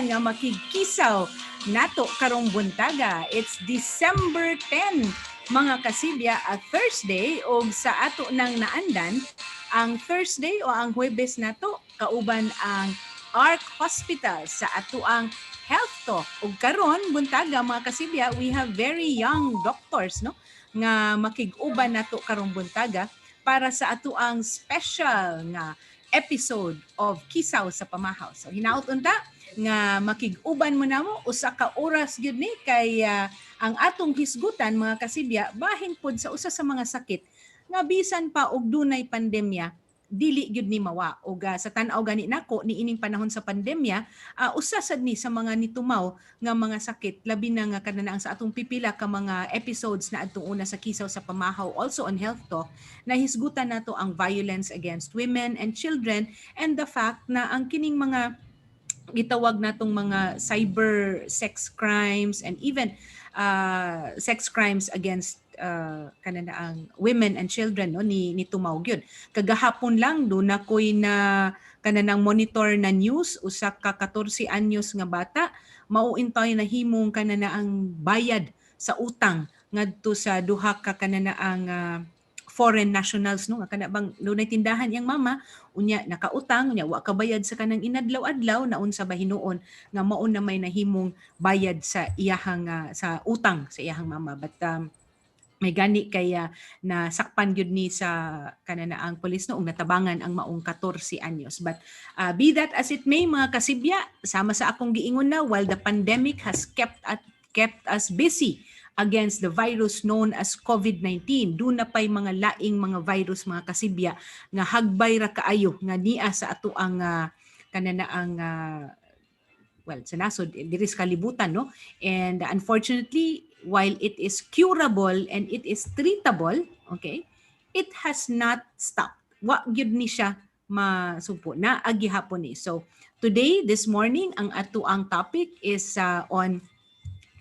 ganahan nga makigkisaw nato karong buntaga. It's December 10, mga kasibya, a Thursday, o sa ato nang naandan ang Thursday o ang Huwebes nato kauban ang ARC Hospital sa ato ang Health Talk. Ug karon buntaga mga kasibya, we have very young doctors no nga makig-uban nato karong buntaga para sa ato ang special nga episode of KISAW sa PAMAHAW. So hinaut unta nga makig-uban mo namo usa ka oras gyud ni kay ang atong hisgutan mga kasibya bahin pod sa usa sa mga sakit nga bisan pa og dunay pandemya dili gyud ni mawa. Og sa tan-aw gani nako ni ining panahon sa pandemya, usa sad ni sa mga nitumaw nga mga sakit labi na nga kanana ang sa atong pipila ka mga episodes na adtong una sa KISAW sa PAMAHAW, also on Health Talk, na hisgutan nato ang violence against women and children and the fact na ang kining mga gitawag natong mga cyber sex crimes and even sex crimes against kanana ang women and children no ni tumaw gyud. Kagahapon lang do na koy na kananang monitor na news usa ka 14 anyos nga bata mao intoy na himong kanana ang bayad sa utang ngadto sa duha ka kanana ang foreign nationals no nga kana bang dunay tindahan yang mama unya nakautang unya wa kabayad sa kanang inadlaw-adlaw na unsa ba hinuon nga mao na may nahimong bayad sa iyahang sa utang sa iyahang mama, but may gani kaya na sakpan gyud ni sa kanana ang pulis no ug natabangan ang maong 14 anyos. But be that as it may mga kasibya, sama sa akong giingon na, while the pandemic has kept us busy against the virus known as COVID-19, do na pay mga laing mga virus mga kasibya nga hagbay ra kaayo nga niya sa ato ang kanana ang sa nasod diri sa kalibutan no. And unfortunately, while it is curable and it is treatable, okay, it has not stopped. Wa gyud ni siya masugpo na agihapon ni. So today, this morning, ang ato ang topic is on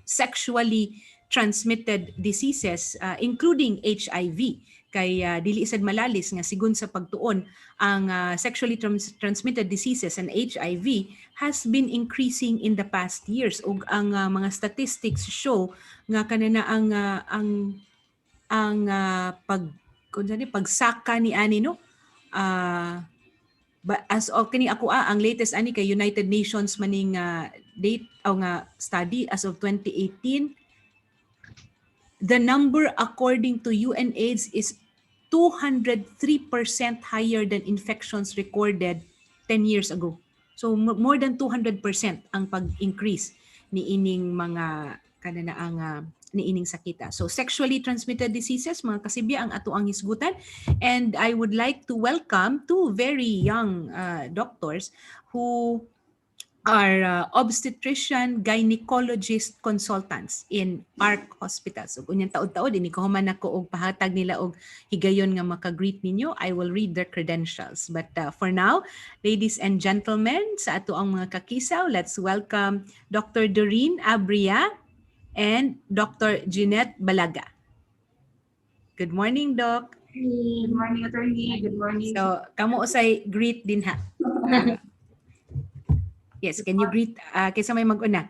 sexually transmitted diseases, including HIV. Kay dili sad malalis nga sigun sa pagtuon ang sexually transmitted diseases and HIV has been increasing in the past years, ug ang mga statistics show nga kanina ang pagsaka ni ani no as of kini ako ang latest ani kay United Nations maning date o nga study as of 2018, the number according to UNAIDS is 203% higher than infections recorded 10 years ago. So more than 200% ang pag-increase ni ining mga kanana ang ni ining sakita. So sexually transmitted diseases mga kasibya ang ato ang hisgutan, and I would like to welcome two very young doctors who are obstetrician gynecologist consultants in ARC Hospital. So unyang taod-taod ini ko human ako og pahatag nila og higayon nga maka-greet ninyo. I will read their credentials. But for now, ladies and gentlemen, sa ato ang mga kakisaw, let's welcome Dr. Doreen Abria and Dr. Jeanette Balaga. Good morning, Doc. Good morning, Attorney. Good morning. So, kamo usay greet din ha. Yes, can you greet kaysa may mag-una?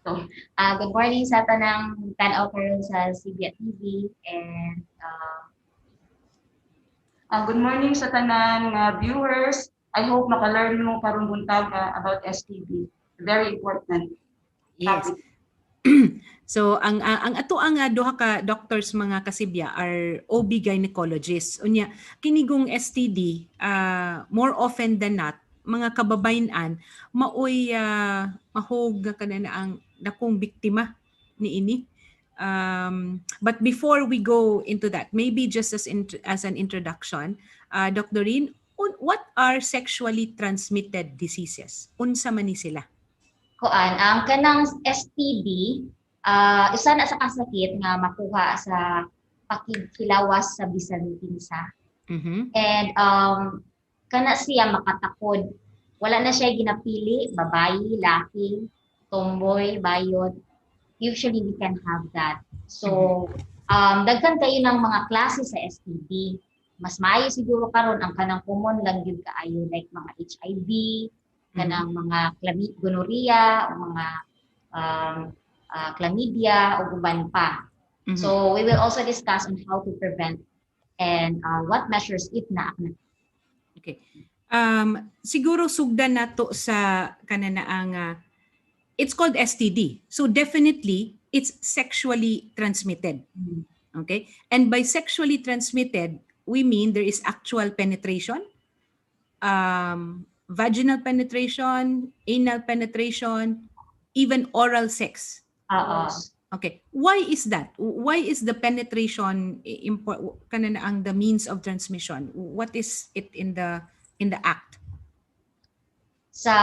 So, good morning sa tanang tan-aw karon sa SibyaTV, and good morning sa tanang viewers. I hope maka-learn mo karong buntaga about STD. Very important. Yes. So ang ato ang duha ka doctors mga kasibya are OB gynecologists. Unya kinigong STD more often than not mga kababayan maoy mahog kanana ang dakong biktima ni ini. But before we go into that, maybe just as an introduction, Dr. Rin, what are sexually transmitted diseases? Unsa man ni sila? ang kanang STD, isa na sa kasakit nga makuha sa pakighilawas sa bisan kinsa. And kana siya makatakod. Wala na siya ginapili, babae, laki, tomboy, bayot. Usually we can have that. So, daghan kayo ng mga klase sa STD. Mas maayo siguro karon ang kanang common lang gyud kaayo like mga HIV, kanang mga gonorrhea o mga chlamydia o uban pa. So we will also discuss on how to prevent and what measures if na. Okay. Siguro sugdan nato sa kananaang it's called STD. So definitely it's sexually transmitted. Okay? And by sexually transmitted, we mean there is actual penetration, vaginal penetration, anal penetration, even oral sex. Okay. Why is that? Why is the penetration kananaang the means of transmission? What is it in the act? Sa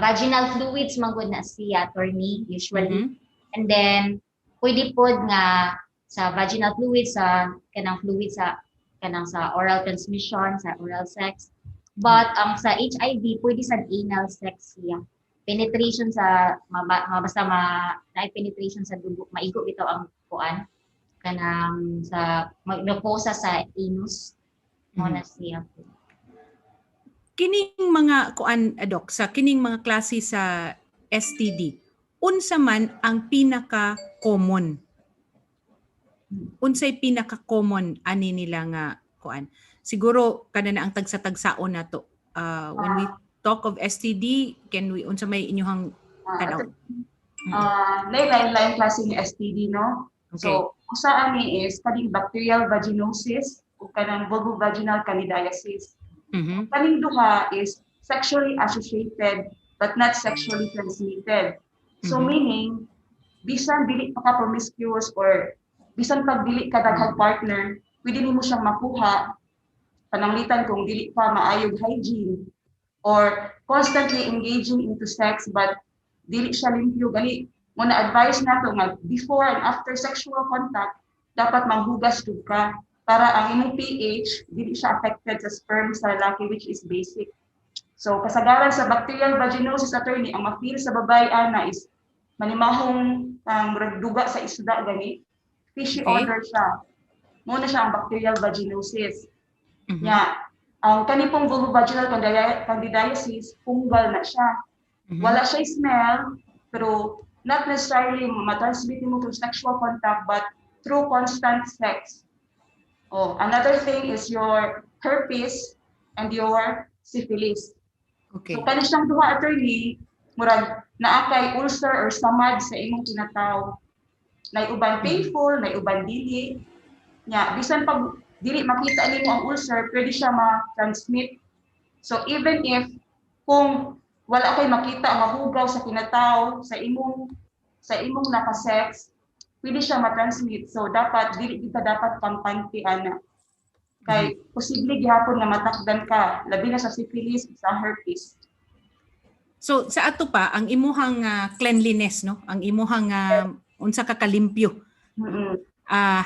vaginal fluids manggod na siya, attorney, usually. And then pwede pod nga sa vaginal fluids sa oral transmission, sa oral sex. But sa HIV pwede sa anal sex siya. Penetration sa basta penetration sa dugo, maigo bitaw ang kuan kanang sa magnoposa sa anus mo na siya. Kining mga kuan adok sa kining mga klase sa STD, unsa man ang pinaka common? Unsay pinaka common ani nila nga kuan? Siguro kada na ang tagsa-tagsaon nato. When we talk of STD, can we unsa may inyong tanaw? Lain-lain klase ni STD, no? Okay. So, usa ani is kaning bacterial vaginosis o kanang vulvovaginal candidiasis. Kaning duha is sexually associated but not sexually transmitted. So meaning, bisan dili pa ka promiscuous or bisan pag dili ka daghang partner, pwede nimo siyang makuha pananglitan kung dili pa maayog hygiene or constantly engaging into sex but dili siya limpyo. Gani mo na advice nato nga before and after sexual contact dapat manghugas jud ka para ang imong pH dili siya affected sa sperm sa lalaki, which is basic. So kasagaran sa bacterial vaginosis, attorney, ang ma-feel sa babae ana is manimahong duga sa isda gani, fishy odor siya. Muna siya ang bacterial vaginosis. Ang kanipong vulvovaginal candidiasis, fungal na siya. Wala siya smell, pero not necessarily matransmit mo through sexual contact but through constant sex. Another thing is your herpes and your syphilis. Okay. So kani siyang duha, attorney, murag naa kay ulcer or samad sa imong kinataw. Nay uban painful, nay uban dili. Nya bisan pag dili makita nimo ang ulcer, pwede siya ma-transmit. So even if kung wala kay makita mahugaw sa kinataw sa imong naka-sex, pwede siya ma-transmit. So dapat dili kita dapat kampante ana. Kay posible gihapon nga matakdan ka, labi na sa syphilis, sa herpes. So sa ato pa ang imuhang cleanliness, no? Ang imuhang unsa ka kalimpyo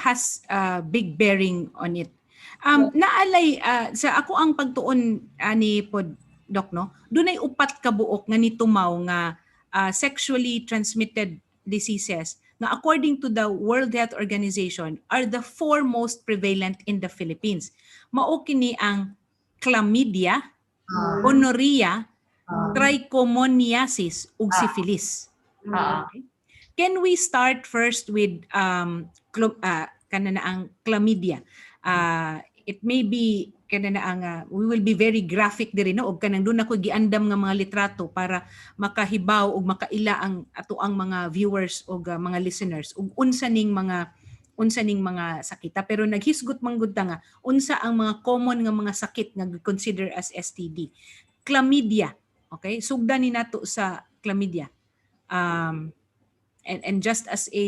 has big bearing on it. Naalay sa ako ang pagtuon ani pod Doc, no? Dunay upat ka buok nga nitumaw nga sexually transmitted diseases na according to the World Health Organization are the 4 most prevalent in the Philippines. Mao kini ang chlamydia, gonorrhea, trichomoniasis ug syphilis. Okay. Can we start first with kanana ang chlamydia? It may be kanana ang we will be very graphic diri, no, og kanang doon ako giandam nga mga litrato para makahibaw og makaila ang ato ang mga viewers og mga listeners ug unsa ning mga sakita. Pero naghisgot man gud ta nga unsa ang mga common nga mga sakit nga consider as STD. Chlamydia, okay, sugdan ni nato sa chlamydia. And just as a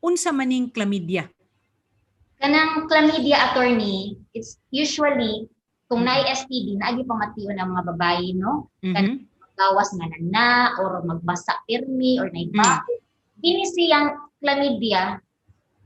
unsa maning chlamydia? Kanang chlamydia, attorney, it's usually kung naay STD naagi pamation ang mga babae, no? Kanang gawas nga nana or magbasa pirmi or naibaho. Dini siyang chlamydia,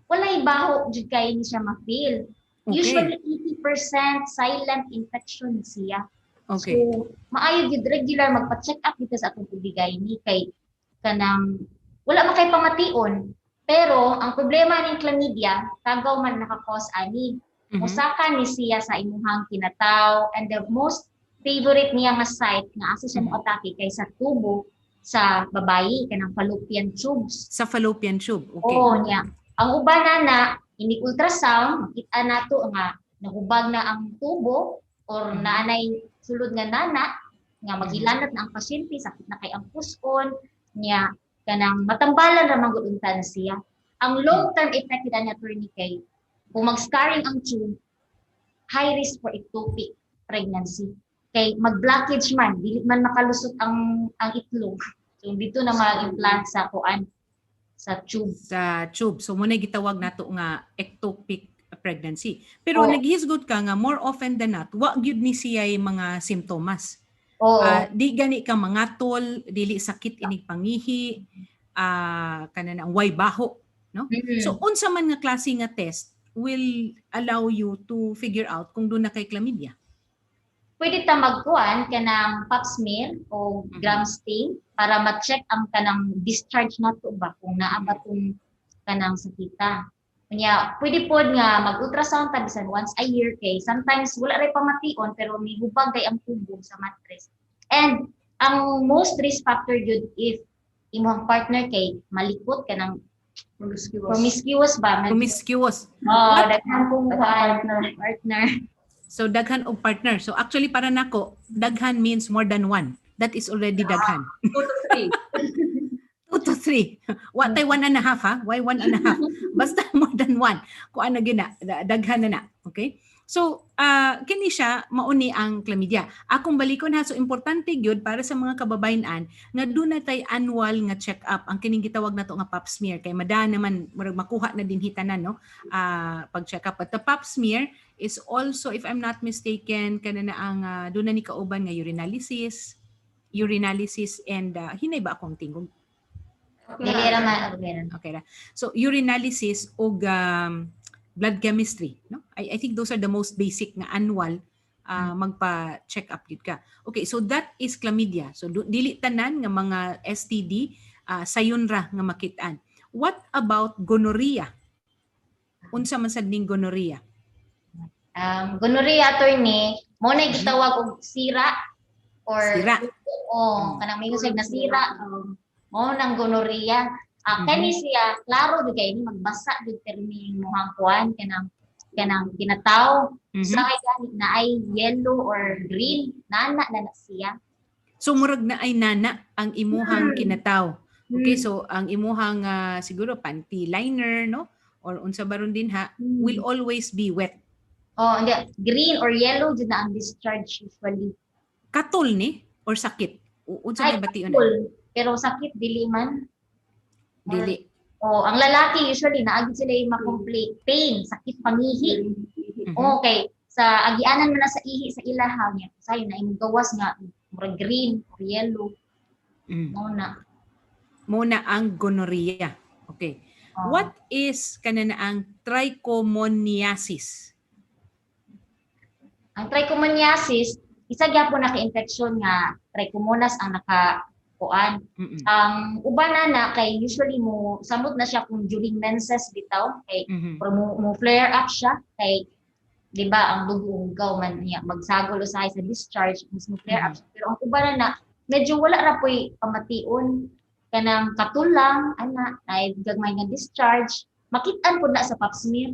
walay baho jud kay ni siya ma-feel. Okay. Usually 80% silent infection siya. Okay. So maayo gid regular magpa-check up dito sa atong ibigay ni kay kanang wala man kay pamation. Pero ang problema ng chlamydia, tagaw man naka-cause ani. Musaka ni siya sa imuhang kinataw and the most favorite niya nga site nga asa siya mo-atake kay sa tubo sa babayi kanang fallopian tubes. Sa fallopian tube. Okay. Oo niya. Ang uban na ini ultrasound makita nato nga nahubag na ang tubo or naanay sulod nga nana nga maghilanat na ang pasyente sakit na kay ang puskon niya kanang matambalan ra maguduntan siya. Ang long-term effect kita na attorney kay kung mag-scarring ang tube, high risk for ectopic pregnancy. Kay mag-blockage man, dili man makalusot ang itlog. So dito na mag-implant sa kuan sa tube. Sa tube. So muna gitawag nato nga ectopic pregnancy. Pero naghisgot ka nga more often than not, wa gyud ni siya mga simptomas. Di gani ka mangatol, dili sakit inig pangihi, kanana way baho, no? So unsa man nga klase nga test will allow you to figure out kung doon na kay chlamydia. Pwede ta magkuan kanang pap smear o gram stain para ma-check ang kanang discharge nato ba kung naa ba tong kanang sakita. Kanya pwede pod nga mag-ultrasound ta bisan once a year kay sometimes wala ray pamation pero may hubag kay ang tubo sa mattress. And ang most risk factor jud if imong partner kay malikot kanang promiscuous ba? Promiscuous. Daghan kong partner. So daghan og partner. So actually para nako, daghan means more than one. That is already daghan. 2 to 3. 2 to 3. What tay 1.5 ha? Why 1.5? Basta more than one. Kung ano gina, daghan na. Okay? So, kini siya mauni ang chlamydia. Akong balikon ha, so importante gyud para sa mga kababayan nga doon na tay annual nga check-up. Ang kining gitawag nato nga pap smear kay mada naman makuha na din hitanan no pag check-up. But the pap smear is also, if I'm not mistaken, kanana ang doon na ni kauban nga urinalysis and hinay ba akong tingog? Okay ra. So urinalysis og blood chemistry, no? I think those are the most basic nga annual magpa-check up gid ka. Okay, so that is chlamydia. So dili tanan nga mga STD sayon ra nga makit-an. What about gonorrhea? Unsa man sad ning gonorrhea? Gonorrhea attorney, mo na gitawag og sira or kanang may usay na sira mo nang gonorrhea. Kani siya klaro di kay ni magbasa di termi mo hangkuan kanang kinataw sa kay na ay yellow or green nana na siya. So murag na ay nana ang imuhang kinataw. Okay, so ang imuhang siguro panty liner no or unsa baron din ha will always be wet. Hindi. Green or yellow dyan na ang discharge usually. Katol ni? Or sakit? Unsa may bation na? Pero sakit, dili man. Dili. Ang lalaki usually, naagid sila yung makomplete. Pain, sakit, pangihi. Okay. Sa agianan mo na sa ihi, sa ilahaw niya. Sayo na, yung gawas nga, green or yellow. Muna ang gonorrhea. Okay. What is kanana ang trichomoniasis? Ang trichomoniasis, isa gyapon naka-infeksyon nga trichomonas ang nakakuan. Ang uban na kay usually mo samot na siya kung during menses bitaw kay mo flare up siya kay di ba ang dugo ugaw man niya magsagol usahay sa discharge mo flare up siya. Pero ang uban na medyo wala ra poy pamation kanang katulang ana ay gagmay nga discharge makit-an pud na sa pap smear.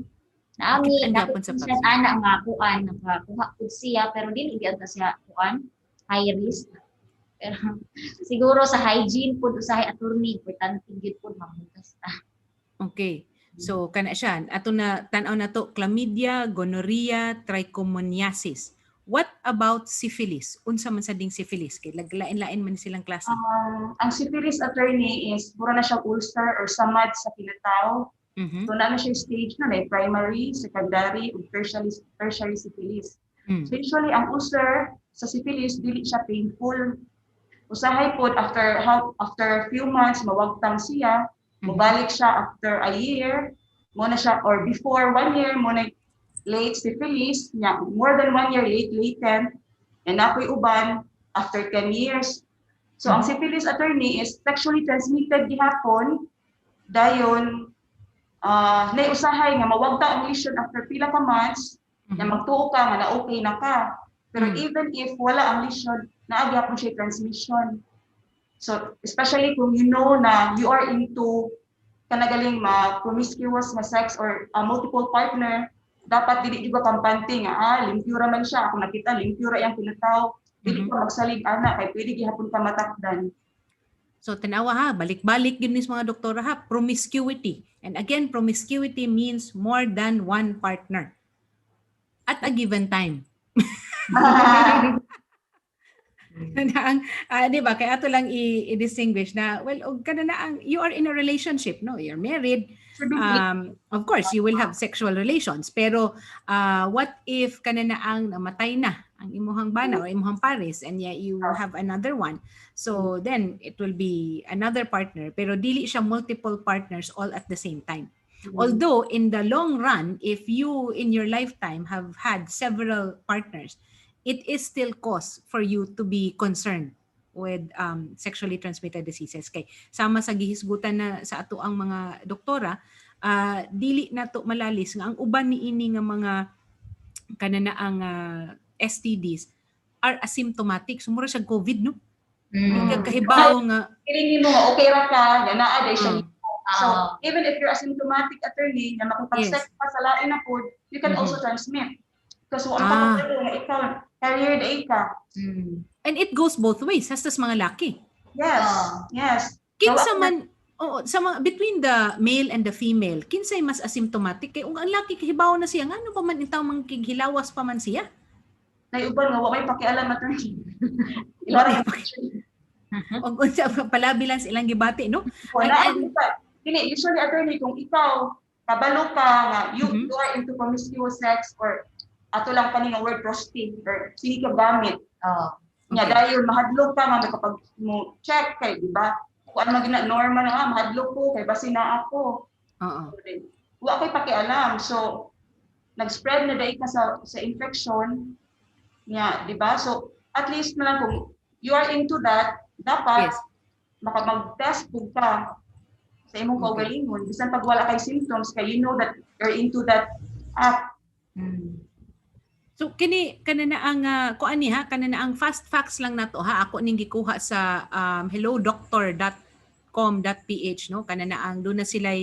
Naami siya ana nga kuan nakakuha pud siya pero dili gyud siya kuan high risk. Pero siguro sa hygiene pud usahay attorney importante gyud pud mabutas ta. Okay. So kana siya ato na tan-aw nato chlamydia, gonorrhea, trichomoniasis. What about syphilis? Unsa man sa ding syphilis? Kay lain-lain man silang klase. Ang syphilis attorney is pura na siyang ulcer or samad sa kinataw. So na siya stage na like primary, secondary, ug tertiary syphilis. So usually ang ulcer sa syphilis dili siya painful. Usahay pod after few months mawagtang siya, mabalik siya after a year, mo na siya or before 1 year mo na late syphilis, more than 1 year latent, and napoy uban after 10 years. So ang syphilis attorney is sexually transmitted gihapon dayon usahay nga mawagta ang lesion after pila ka months na magtuo ka nga na okay na ka. Pero even if wala ang lesion, naagya po siya transmission. So, especially kung you know na you are into kanagaling promiscuous na sex or multiple partner, dapat dili juga kampante nga, limpyo ra man siya. Kung nakita, limpyo ra yung pinataw. Dili ka magsalig, ana, kay pwede gihapon ka matakdan. So, tanawa ha, balik-balik yun mga doktora ha, promiscuity. And again, promiscuity means more than one partner at a given time. Di ba? Kaya ito lang i-distinguish na, well, you are in a relationship, no? You're married. Of course, you will have sexual relations. Pero what if kananaang namatay na ang imuhang bana or imuhang pares and yet you have another one? So then it will be another partner. Pero dili siya multiple partners all at the same time. Although in the long run, if you in your lifetime have had several partners, it is still cause for you to be concerned with sexually transmitted diseases. Kay sama sa gihisgutan na sa ato ang mga doktora, dili na to malalis nga ang uban niini nga mga kananaang STDs are asymptomatic. Sumura siya COVID, no? Kahibaw nga. Kiling mo nga okay ra ka, nga naa day siya. So, even if you're asymptomatic attorney na makipag-sex pa sa lain na food, you can also transmit. Kasi ang kapag nga ikaw, carrier day ka. And it goes both ways, hastas mga laki. Yes, yes. Kinsa man, between the male and the female, kinsay mas asymptomatic? Kaya ang laki kahibaw na siya, ano pa man itaw mangkighilawas pa man siya? Naiuban nga, wakay pakialam attorney. O kung sa palabi lang silang gibati, no? Usually attorney, kung ikaw, kabalo ka nga, you are into promiscuous sex or ato lang kani nga word prostate or sini ka gamit. Nga dahil mahadlok ka nga kapag mo check kay, di ba? Kung ano gina normal na mahadlok ko kay basi na ako. Wa kay pakialam. So nag-spread na dai ka sa infection niya, di ba? So at least na lang kung you are into that, dapat makapag-test pug ka sa imong kaugalingon. Bisan pag wala kay symptoms kay you know that you're into that act. So kini kananaang kananaang fast facts lang nato ha, ako ning gikuha sa hellodoctor.com.ph, no, kananaang do na sila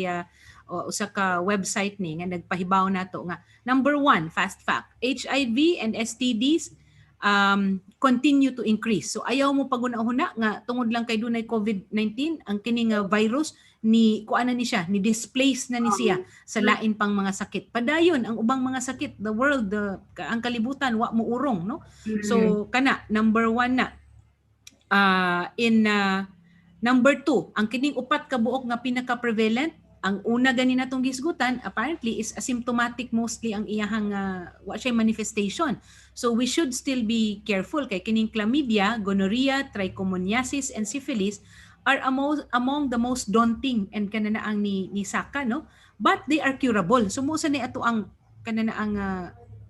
usa ka website ni nga nagpahibaw nato nga number 1 fast fact, HIV and STDs continue to increase. So ayaw mo paguna-huna nga tungod lang kay dunay COVID-19 ang kining virus ni kuana ni siya, ni displace na ni siya sa lain pang mga sakit. Padayon ang ubang mga sakit, the world, ang kalibutan wa mo urong, no? So kana number 1 na. Number 2, ang kining upat ka buok nga pinaka-prevalent, ang una gani natong gisgutan apparently is asymptomatic mostly ang iyahang wa siya manifestation. So we should still be careful kay kining chlamydia, gonorrhea, trichomoniasis and syphilis are among the most daunting and kananaang ni saka, no? But they are curable. So musa ni ato ang kananaang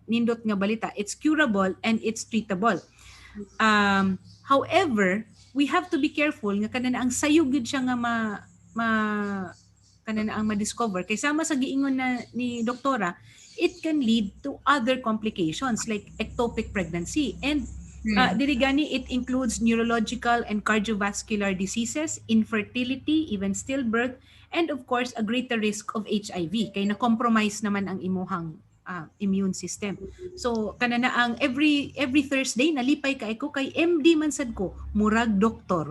nindot nga balita. It's curable and it's treatable. However, we have to be careful nga kananaang sayog gid siya nga kananaang ma-discover. Kay sama sa giingon na ni doktora, it can lead to other complications like ectopic pregnancy. And dirigani, it includes neurological and cardiovascular diseases, infertility, even stillbirth, and of course, a greater risk of HIV. Kaya na-compromise naman ang imuhang immune system. So, kananaang every Thursday, nalipay ka ako kay MD man sad ko, murag doktor.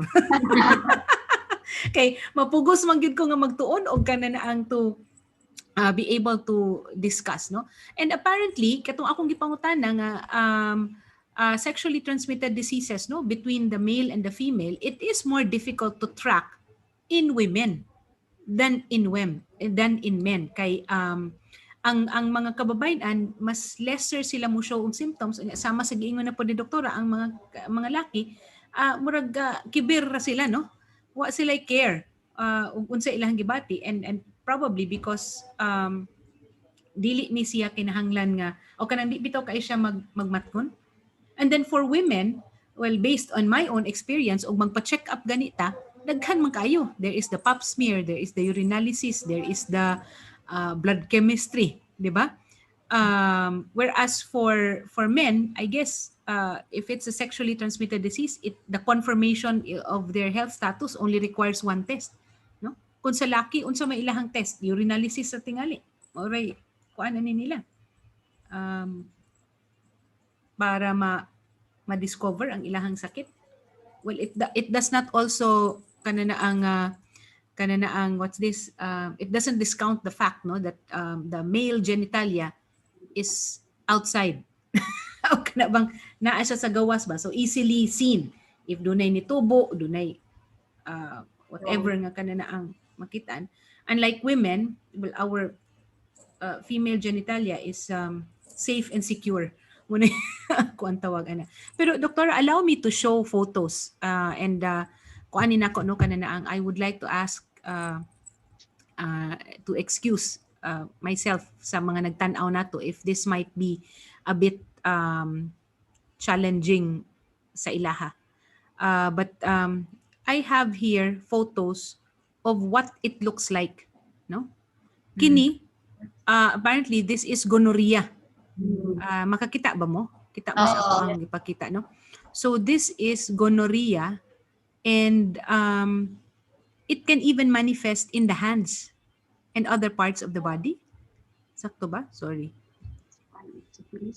Kay mapugos man gid ko nga magtuon og kananaang to be able to discuss, no? And apparently katong akong gipangutana nga sexually transmitted diseases, no, between the male and the female, it is more difficult to track in women than in men. Kay ang mga kababayan mas lesser sila mo show og symptoms, sama sa giingon na po ni doktora ang mga laki murag kibir ra sila, no, wa sila care unsa ilang gibati and probably because dili ni siya kinahanglan nga o kanang di bitaw kay siya magmatkon. And then for women, well, based on my own experience og magpa-check up ganita, daghan man kayo. There is the pap smear, there is the urinalysis, there is the blood chemistry, di ba? Whereas for men, I guess if it's a sexually transmitted disease, the confirmation of their health status only requires one test, no? Kung sa laki, unsa may ilahang test, urinalysis sa tingali, oray kuan ani nila, para ma-discover ang ilahang sakit. Well, it does not also kanana ang what's this, it doesn't discount the fact, no, that the male genitalia is outside. O kana bang naa siya sa gawas ba, so easily seen if dunay nitubo, dunay whatever nga kanana ang makitaan. Unlike women, well, our female genitalia is safe and secure. Muna kuan tawag ana. Pero doctor, allow me to show photos and kuanin ako no kanana ang I would like to ask to excuse myself sa mga nagtan-aw nato if this might be a bit challenging sa ilaha. But I have here photos of what it looks like, no? Kini apparently this is gonorrhea. Makakita ba mo? Kita mo sa ako ang ipakita, no? So this is gonorrhea, and it can even manifest in the hands and other parts of the body. Sakto ba? Sorry.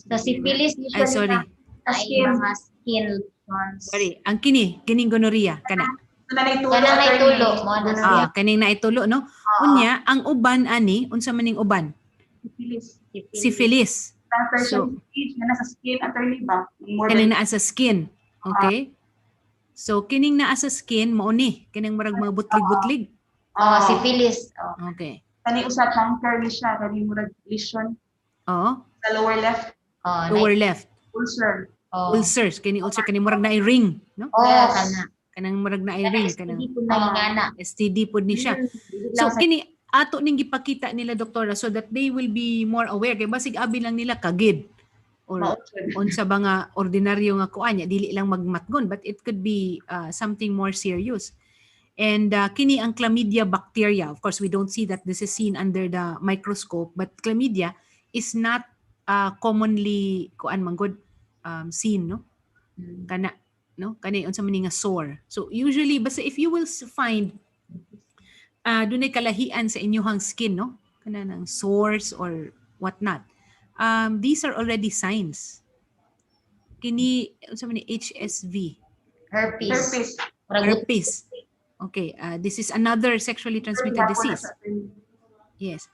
Sa syphilis usually sorry. Ay mga skin lesions. Sorry, ang kining gonorrhea kana. Kanang naitulo mo na siya. Kaning naitulo, no? Unya ang uban ani, unsa maning uban? Syphilis. So, nasa skin, attorney ba? Kaning naa sa skin. Okay? So, kining naa sa skin, mao ni. Kining marag mga butlig-butlig. Syphilis. Okay. Kani usa cancer ni siya, kani murag lesion. Oo. Sa lower left. Lower left. Ulcer. Ulcers. Kining ulcer, kining marag na ring. No? Kana. Kanang marag na ring. Kanang STD po ni siya. So, kini ato ning gipakita nila doktora so that they will be more aware kay basig abi lang nila kagid or unsa ba nga ordinaryo nga kuan nya dili lang magmatgon, but it could be something more serious. And kini ang chlamydia bacteria, of course we don't see that this is seen under the microscope, but chlamydia is not commonly kuan manggod seen, no? Kana, no, kani unsa man nga sore. So usually basta if you will find dunay kalahian sa inyong skin, no? Kana ng sores or whatnot. These are already signs. Kini, unsa man ni HSV? Herpes. Okay, this is another sexually transmitted disease. Yes.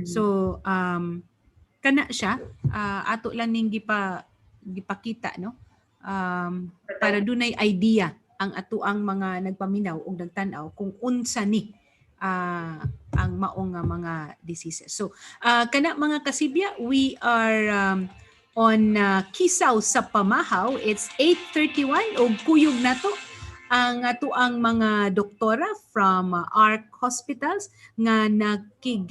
So, kana siya, ato lang ning gipakita, no? Para dunay idea ang atuang mga nagpaminaw o nagtanaw kung unsa ni ang maong mga diseases. So, kana mga kasibya, we are on KISAW sa PAMAHAW. It's 8:31 o kuyog na to ang atuang mga doktora from ARC hospitals nga nagtuki,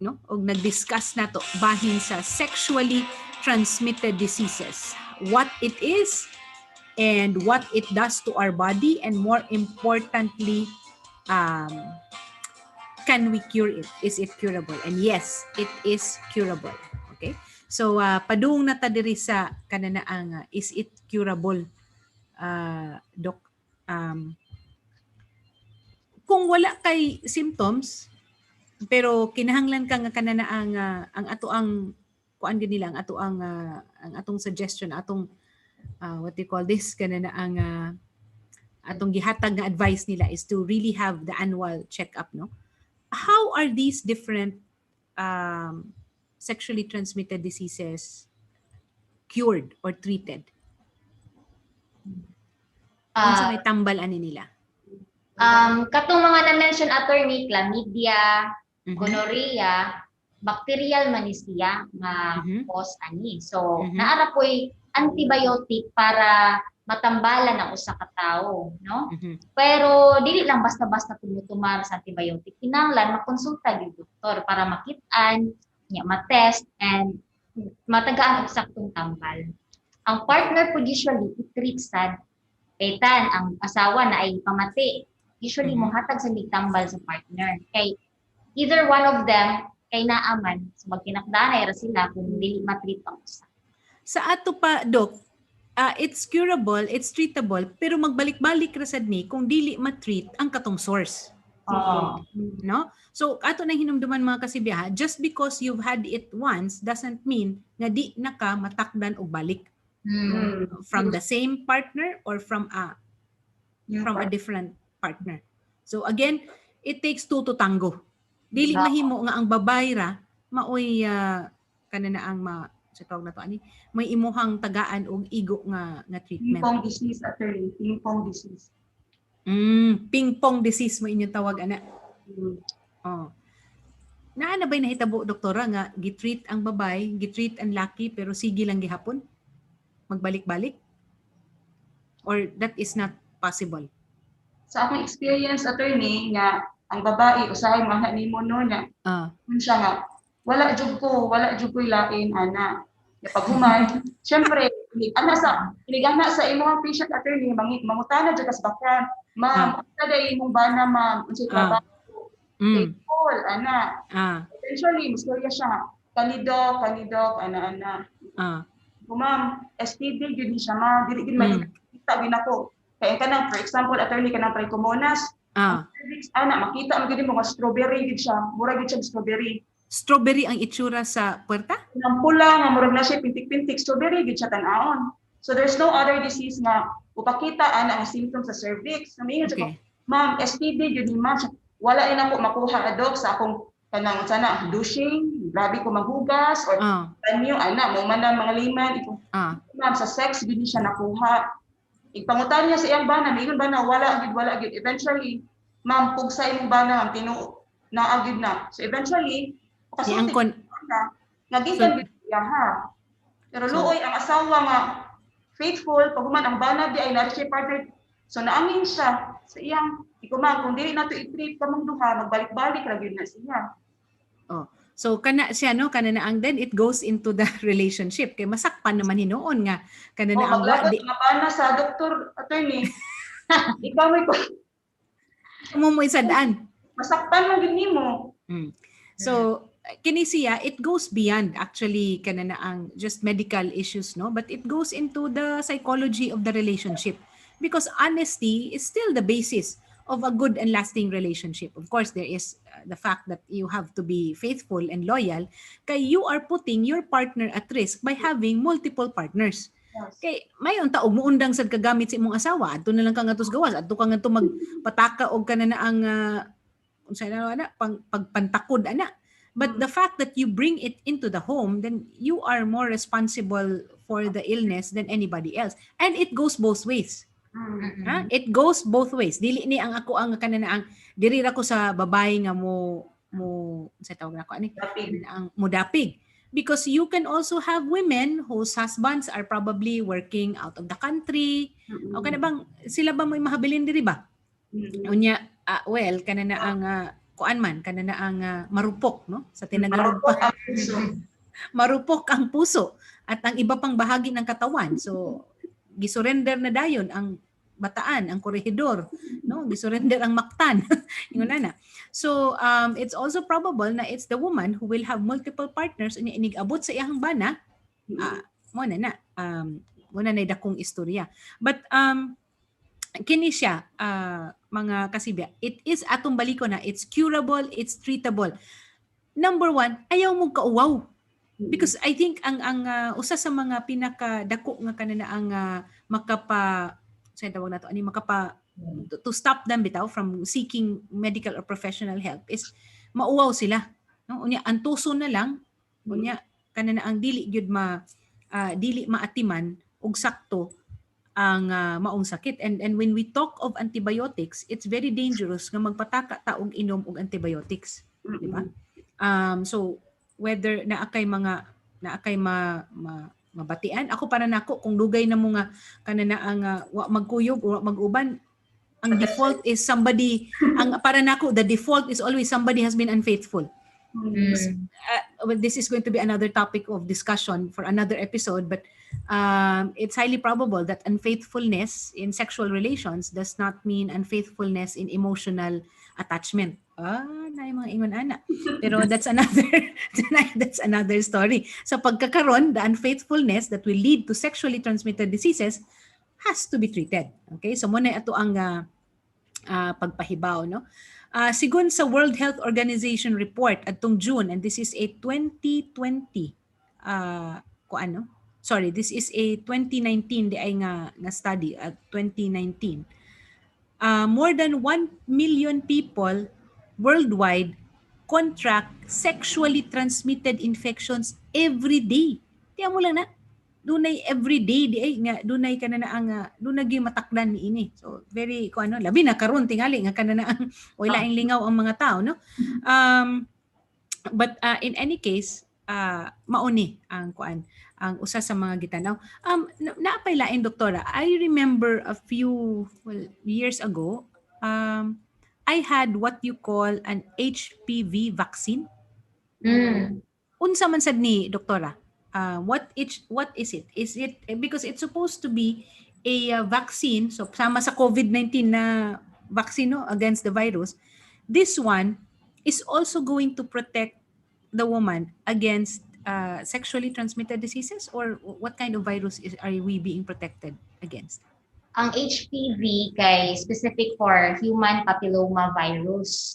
no, o nagdiscuss nato bahin sa sexually transmitted diseases, what it is and what it does to our body, and more importantly, can we cure it? Is it curable? And yes, it is curable. Okay? So, padung na ta diri sa kanana ang is it curable, Doc? Kung wala kay symptoms, pero kinahanglan ka nga kanana ang ato ang kuan ganila, ang ato ang atong suggestion, atong what they call this, kanana ang atong gihatag nga advice nila is to really have the annual check-up, no? How are these different sexually transmitted diseases cured or treated? Unsa may tambal ani nila? Katong mga na-mention attorney, chlamydia, gonorrhea, bacterial man siya nga cause ani. So, naara po'y antibiotic para matambalan ang usa ka tawo, no? Pero dili lang basta-basta tumutumar sa antibiotic. Kinahanglan makonsulta gyud doktor para makit-an, nya ma-test and matagaan og saktong tambal. Ang partner po usually i-treat sad kaytan ang asawa na ay pamati. Usually mohatag sa tambal sa partner. Kay either one of them kay naaman so magkinakdanay ra sila kung dili ma-treat ang usa. Sa ato pa, Dok, it's curable, it's treatable, pero magbalik-balik ra sad ni kung dili ma-treat ang katong source. No? So ato na hinumduman mga kasibya, just because you've had it once doesn't mean nga di na ka matakdan og balik from the same partner or from a different partner. So again, it takes two to tango. Dili mahimo nga ang babae ra maoy kanana ang sa tawag na to ani may imuhang tagaan og igo nga treatment. Ping-pong disease, attorney. Ping-pong disease. Ping-pong disease mo inyong tawag ana. Oh. Naa na ba'y nahitabo doktora nga gitreat ang babay, gitreat ang laki pero sige lang gihapon? Magbalik-balik? Or that is not possible? Sa akong experience, attorney, nga ang babae usahay mga nimo no nya. Siya nga wala jud ko lain ana. Ya paghuman, syempre inigana sa imong patient attorney mangutana jud kas bakyan. Ma'am, kada imong bana ma'am, unsay trabaho? Faithful ana. Eventually, mustorya siya. Kanidok ana. Ma'am, STD gyud ni siya ma'am, dili gid makita gid ako. Kaya kanang for example, attorney kanang trichomonas. Makita mo gid mo nga strawberry gid siya, mura gid siya strawberry. Strawberry ang itsura sa puwerta? Nang pula nga murag na siya pintik-pintik strawberry gid siya tan-aon. So there's no other disease nga upakita ana ang symptoms sa cervix. Namingon siya ko, ma'am, STD gyud ni ma'am. Wala rin ako makuha adok sa akong kanang sana douching, grabe ko maghugas or tanyo ana mo man mga liman ito. Ma'am sa sex gid siya nakuha. Igpangutan niya sa iyang bana, mingon bana wala gid. Eventually, ma'am pugsa imong bana tinuo naagid na. So eventually Iangkon nagikan gid siya ha. Pero luoy ang asawa nga faithful paghuman ang bana di ay na-reach partner. So naangin siya sa iyang ikuman kung dili nato i-treat kamong duha magbalik-balik ra gyud na siya. So kana siya no kana na ang then it goes into the relationship kay masakpan naman hinoon nga kana na ang bana sa doktor attorney. Ikaw mo isadaan. Masakpan man gid nimo. So kini siya, it goes beyond actually kana na ang just medical issues, no? But it goes into the psychology of the relationship because honesty is still the basis of a good and lasting relationship. Of course, there is the fact that you have to be faithful and loyal kay you are putting your partner at risk by having multiple partners. Kay mayon taog muundang sad kagamit sa imong asawa, adto na lang ka ngatos gawas, adto ka ngadto magpataka og kana na ang unsay na pagpantakod ana. But the fact that you bring it into the home, then you are more responsible for the illness than anybody else. And it goes both ways. It goes both ways. Dili ni ang ako ang kanana ang diri ra ko sa babae nga mo sa tawag nako ani ang mudapig. Because you can also have women whose husbands are probably working out of the country. O kana bang sila ba mo mahabilin diri ba? Unya well kanana ang kuan man kanana ang marupok no sa tinagalog pa. Marupok ang puso at ang iba pang bahagi ng katawan. So gisurrender na dayon ang bataan, ang korehidor, no? Gisurrender ang maktan. Ingon na. So it's also probable na it's the woman who will have multiple partners unya inigabot sa iyang bana. Mo na dakong istorya. But kini siya mga kasibya, it is atong baliko na it's curable, it's treatable. Number one, ayaw mong kauwaw. Because I think ang usa sa mga pinakadako nga kanana ang to stop them bitaw from seeking medical or professional help is mauwaw sila. No? Unya antuso na lang, unya kanana ang dili gyud dili maatiman og sakto ang maong sakit. And when we talk of antibiotics, it's very dangerous nga magpataka ta og inom og antibiotics, di ba? So whether naakay mabatian ako para nako kung dugay na mo nga kanana ang wa magkuyog o mag-uban, ang default is somebody para nako the default is always somebody has been unfaithful. Well, this is going to be another topic of discussion for another episode, but it's highly probable that unfaithfulness in sexual relations does not mean unfaithfulness in emotional attachment. na yung mga ingon ana. Pero that's another story. Sa pagkakaroon, the unfaithfulness that will lead to sexually transmitted diseases has to be treated. Okay? So muna ito ang pagpahibaw, no? Sigun sa World Health Organization report atong June, and this is a 2020 this is a 2019 di ay nga study at 2019. More than 1 million people worldwide contract sexually transmitted infections every day. Tiyan mo lang na, dunay every day di ay nga dunay kana na ang dunay gyud matakdan niini. So very labi na karon tingali nga kana na ang wala ing lingaw ang mga tao, no? But in any case, mauni ang ang usa sa mga gitanaw. Naapay lain doktora. I remember a few years ago, I had what you call an HPV vaccine. Unsa man sad ni doktora? What is it? Is it because it's supposed to be a vaccine, so sama sa COVID-19 na vaccine, no, against the virus. This one is also going to protect the woman against sexually transmitted diseases, or what kind of virus are we being protected against? Ang HPV kay specific for human papilloma virus.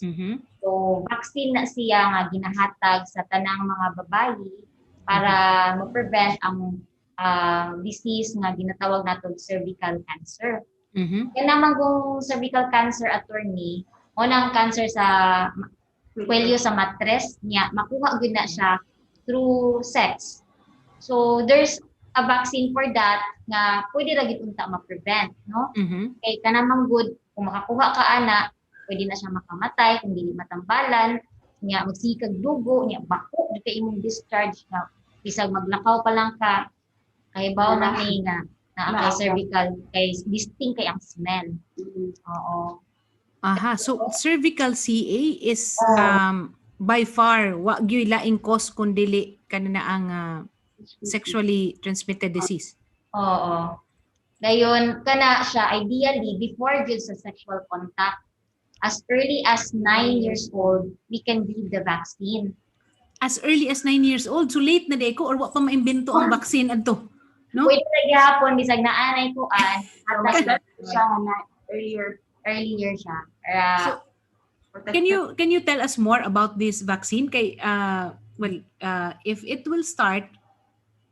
So vaccine na siya nga ginahatag sa tanang mga babayi para ma-prevent ang disease nga ginatawag nato cervical cancer. Kaya naman kung cervical cancer, attorney, unang cancer sa kwelyo sa matres niya, makuha gyud na siya through sex. So there's a vaccine for that nga pwede ra gid unta ma-prevent, no? Kay kanamang good kung makakuha ka ana, pwede na siya makamatay kung dili matambalan, nya magsikag dugo, nya bako di kay imong discharge na bisag maglakaw pa lang ka kay bawo na may nga na cervical kay distinct kay ang smell. Oo. Aha, so cervical CA is by far wa gyud laing cause kun dili kanina ang sexually transmitted disease. Oo. Dayon kana siya ideally before gyud sa sexual contact, as early as 9 years old, we can give the vaccine. As early as 9 years old, so late na day ko or wa pa maimbento ang vaccine adto, no? Pwede na gyapon bisag naanay ko siya na earlier siya. So, can you tell us more about this vaccine kay if it will start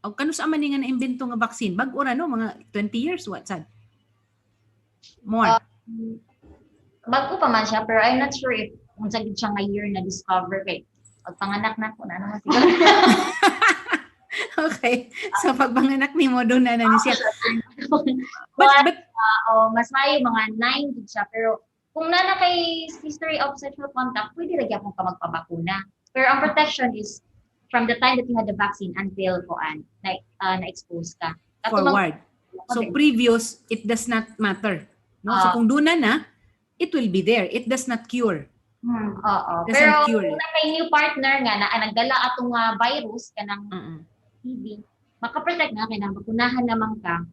kano sa man nga naimbento nga vaccine bag-o ra no mga 20 years what sad? More. Bago pa man siya pero I'm not sure if kung sa gid siya nga year na discover kay pagpanganak na ko na naman siguro. Okay. So pagpanganak ni mo doon na ni siya. But mas maayo mga 9 gid siya pero kung nana kay history of sexual contact, pwede ra gyapon ka magpabakuna. Pero ang protection is from the time that you had the vaccine until na-expose ka. Forward. So previous, it does not matter. No? So kung doon na, it will be there. It does not cure. Oo. Pero kung may new partner nga na nagdala atong virus kanang TB, makaprotect na kay na bakunahan naman ka.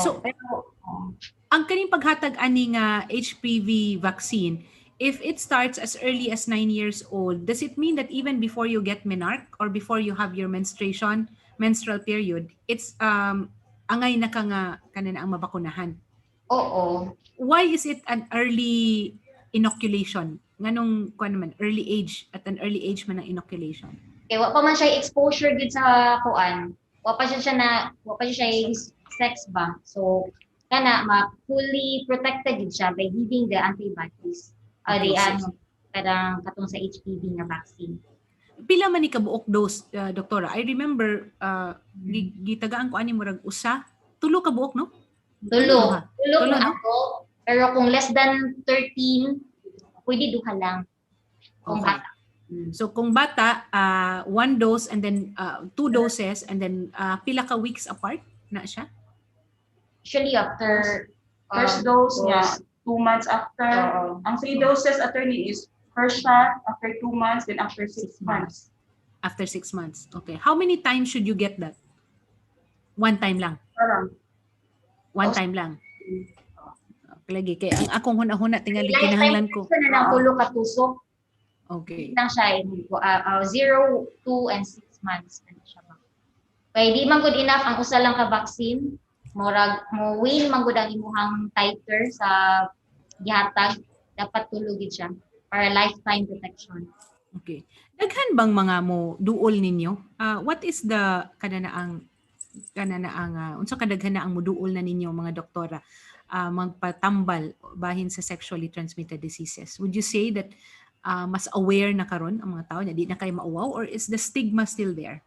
So, ang kaning paghatag ani nga HPV vaccine, if it starts as early as 9 years old, does it mean that even before you get menarche or before you have your menstrual period, it's angay na ka nga kanina ang mabakunahan? Oo. Why is it an early inoculation? Nganong early age, at an early age man ang inoculation? Okay, wa pa man siya exposure gid sa kuan. Wa pa siya sex ba. So kana fully protected gid siya by giving the antibodies. Katong sa HPV nga vaccine. Pila man ni kabuok dose, doktora? I remember gitagaan ko ani murag tulo ka buok, no? Tulo no? Ako, pero kung less than 13, pwede duha lang. Kung bata. So kung bata, 1 dose and then 2 doses and then pila ka weeks apart na siya? Usually after first dose niya 2 months after. Ang 3 doses, attorney, is first shot after 2 months, then after 6 months. After 6 months. Okay. How many times should you get that? 1 time lang? One time lang. Lagi kay ang akong huna-huna tingali kinahanglan ko. Lifetime na tulo ka tusok. Okay. Lang siya 0, 2, and 6 months na siya. Kaya di man good enough ang usa lang ka vaccine, murag mo win man good ang imuhang titer sa gihatag, dapat tulugid siya para lifetime protection. Okay. Daghan bang mga mo duol ninyo? What is the kananaang unsa kadaghan na ang muduol na ninyo mga doktora magpatambal bahin sa sexually transmitted diseases? Would you say that mas aware na karon ang mga tao na di na kayo mauwaw, or is the stigma still there?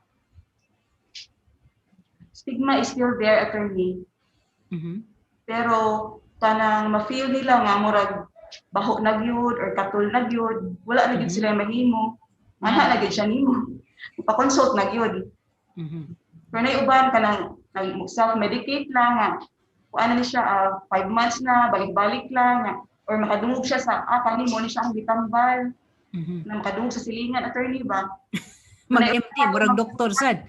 Stigma is still there, attorney. Mhm. Pero kanang ma-feel nila nga murag baho na gyud or katul na gyud, wala na gyud sila mahimo. Ana na gyud siya nimo. Pa-consult na gyud. Mhm. Pero na uban kanang self-medicate lang nga. Kung ano ni siya 5 months na balik-balik lang nga, or makadungog siya sa kanimo ni siya ang gitambal. Mhm. Na makadungog sa silingan, attorney ba? Mag-empty murag doktor sad.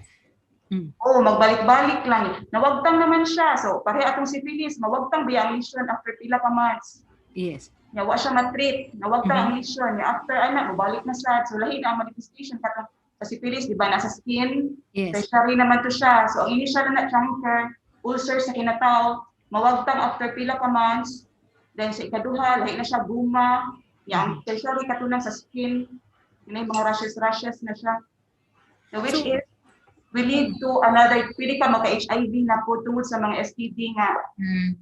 Oo, magbalik-balik lang. Nawagtang naman siya. So, pare atong syphilis, mawagtang ba ang lesion after pila ka months? Yes. Yawa siya matreat, nawagtang ang lesion. After anak, mabalik na sad. So, lahi na ang manifestation katong sa syphilis, di ba, nasa skin. Yes. Tertiary naman to siya. So, ang initial na cancer, ulcer sa kinataw, mawagtang after pila ka months. Then sa ikaduha, lahi na siya guma. Yang tertiary katulang sa skin. Yun yung mga rashes na siya. So, which is, we lead to another, pwede ka magka-HIV na po tungkol sa mga STD nga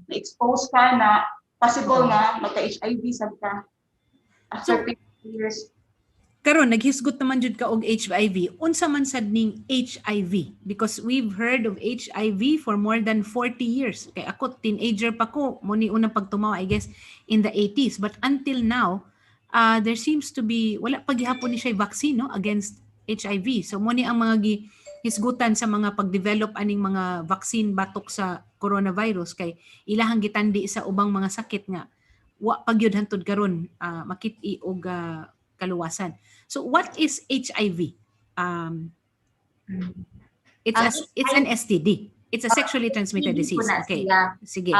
na-expose ka na possible nga magka-HIV sad ka after 50 years. Karon naghisgot naman jud ka og HIV. Unsa man sad ning HIV? Because we've heard of HIV for more than 40 years. Kay ako teenager pa ko, mo ni unang pagtumaw I guess in the 80s. But until now, there seems to be wala pa gihapon ni siya vaccine no against HIV. So mo ni ang mga hisgutan sa mga pag-develop aning mga vaccine batok sa coronavirus kay ilahang gitandi sa ubang mga sakit nga wa pagyud hantud karon makit-i og kaluwasan. So what is HIV? It's an STD. It's a sexually transmitted disease. Okay. Sige.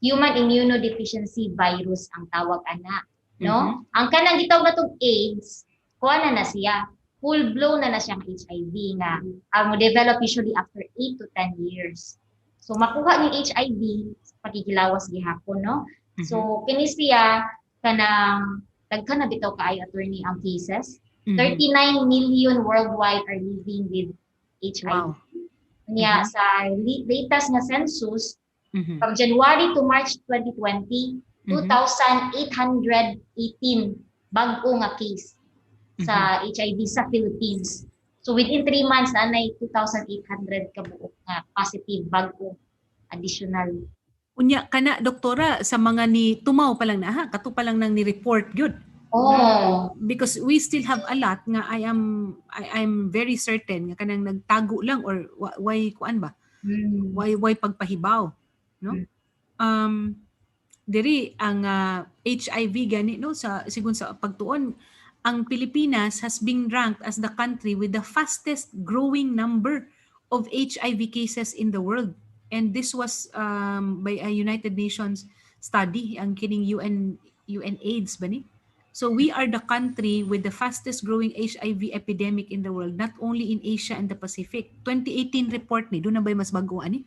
Human immunodeficiency virus ang tawag ana, no? Ang kanang gitawag natong AIDS, kuha na siya. Full-blown na siyang HIV nga mo develop usually after 8 to 10 years. So makuha ng HIV pagkikilawas gihapon, no? So kini siya kanang daghan na bitaw kaayo attorney ang cases. 39 million worldwide are living with HIV. Niya sa latest na census from January to March 2020, 2,818 bag-o nga case sa HIV sa Philippines. So within 3 months na 2,800 kabuok nga positive bag-o additional. Unya kana doktora sa mga ni tumaw pa lang na kato pa lang nang ni-report gyud. Because we still have a lot nga I'm very certain nga kanang nagtago lang or why kuan ba? Why pagpahibaw, no? Diri ang HIV gani no sa sigun sa pagtuon ang Pilipinas has been ranked as the country with the fastest growing number of HIV cases in the world. And this was by a United Nations study, ang kining UN AIDS ba ni? So we are the country with the fastest growing HIV epidemic in the world, not only in Asia and the Pacific. 2018 report ni, doon na ba mas bago ani?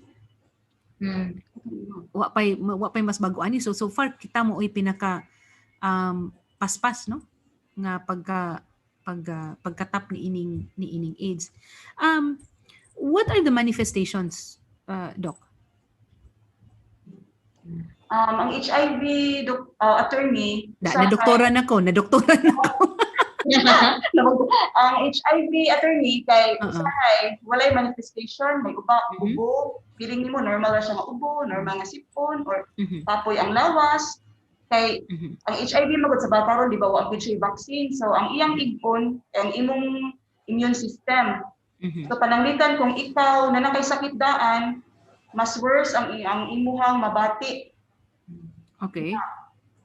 Wa pay mas bago ani. So far kita mo ay pinaka paspas no? Nga pagkatap ni ining AIDS. What are the manifestations, Doc? Ang HIV attorney Na doktora na ko. Ang HIV attorney kay usahay walay manifestation, may ubo, feeling nimo normal ra siya nga ubo, normal nga sipon or papoy ang lawas. Kay ang HIV magud sa bata ron di ba wa siya vaccine, so ang iyang igpon ang imong immune system. So pananglitan kung ikaw na nakay sakit daan, mas worse ang imuhang mabati. Okay.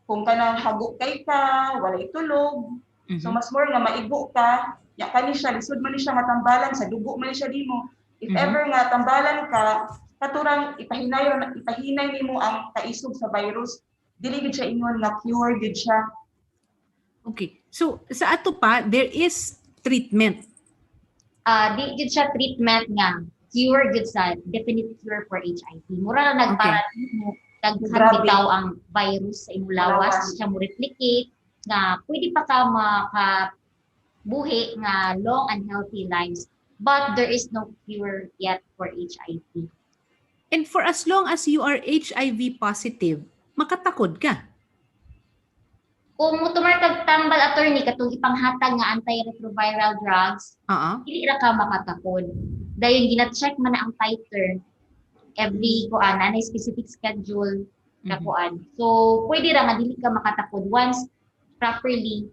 Kung kanang hagok kay ka, walay tulog, so mas more nga maigo ka, ya kani siya lisod man ni siya matambalan sa dugo man ni siya dimo. If ever nga tambalan ka, katurang ipahinay nimo ang kaisog sa virus, dili gid siya ingon nga cure gid siya. Okay. So sa ato pa there is treatment. Di gud siya treatment nga cure gud sa definite cure for HIV. Mura na nagpara mo daghan Grabe. bitaw ang virus sa imong lawas, siya mo replicate nga pwede pa ka makabuhi nga long and healthy lives. But there is no cure yet for HIV. And for as long as you are HIV positive, makatakod ka. Kung mutumar kag tambal attorney katong ipanghatag nga antiretroviral drugs, dili ra ka makatakod. Dayon gina-check man na ang titer every kuan na specific schedule na kuan. So pwede ra nga dili ka makatakod once properly